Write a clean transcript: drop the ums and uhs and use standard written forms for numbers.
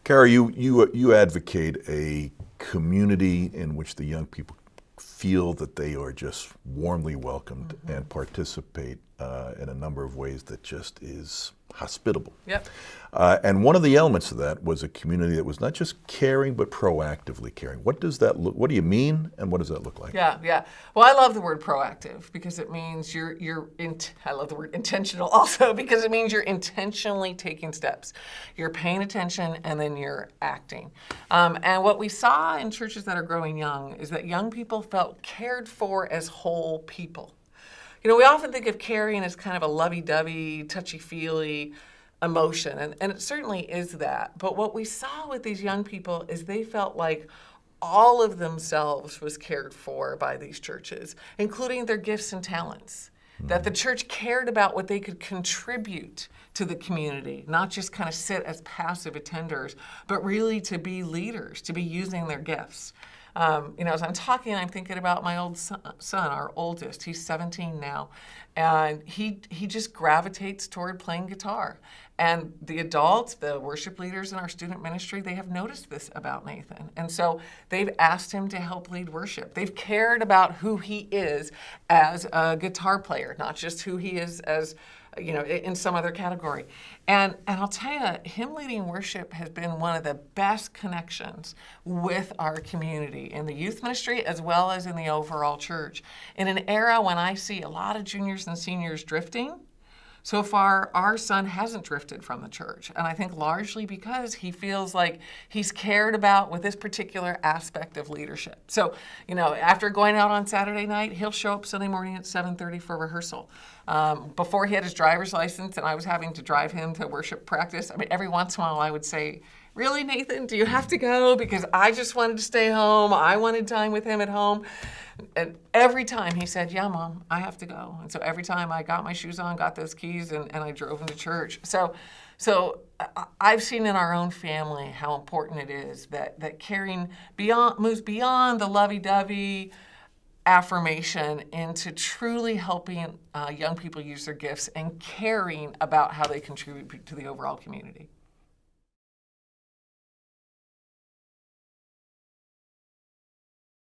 Kara, you advocate a community in which the young people feel that they are just warmly welcomed and participate in a number of ways that just is hospitable. Yep. And one of the elements of that was a community that was not just caring, but proactively caring. What does that look? What do you mean, and what does that look like? Yeah. Well, I love the word proactive because it means I love the word intentional also because it means you're intentionally taking steps. You're paying attention and then you're acting. And what we saw in churches that are growing young is that young people felt cared for as whole people. You know, we often think of caring as kind of a lovey-dovey, touchy-feely emotion, and it certainly is that. But what we saw with these young people is they felt like all of themselves was cared for by these churches, including their gifts and talents. That the church cared about what they could contribute to the community, not just kind of sit as passive attenders, but really to be leaders, to be using their gifts. As I'm talking, I'm thinking about my old son, our oldest. He's 17 now, and he just gravitates toward playing guitar. And the adults, the worship leaders in our student ministry, they have noticed this about Nathan. And so they've asked him to help lead worship. They've cared about who he is as a guitar player, not just who he is as in some other category. And I'll tell you, him leading worship has been one of the best connections with our community in the youth ministry as well as in the overall church. In an era when I see a lot of juniors and seniors drifting, so far, our son hasn't drifted from the church, and I think largely because he feels like he's cared about with this particular aspect of leadership. So, after going out on Saturday night, he'll show up Sunday morning at 7:30 for rehearsal. Before he had his driver's license and I was having to drive him to worship practice, every once in a while I would say, "Really, Nathan, do you have to go? Because I just wanted to stay home. I wanted time with him at home." And every time he said, "Yeah, Mom, I have to go." And so every time I got my shoes on, got those keys, and I drove him to church. So I've seen in our own family how important it is that caring moves beyond the lovey-dovey affirmation into truly helping young people use their gifts and caring about how they contribute to the overall community.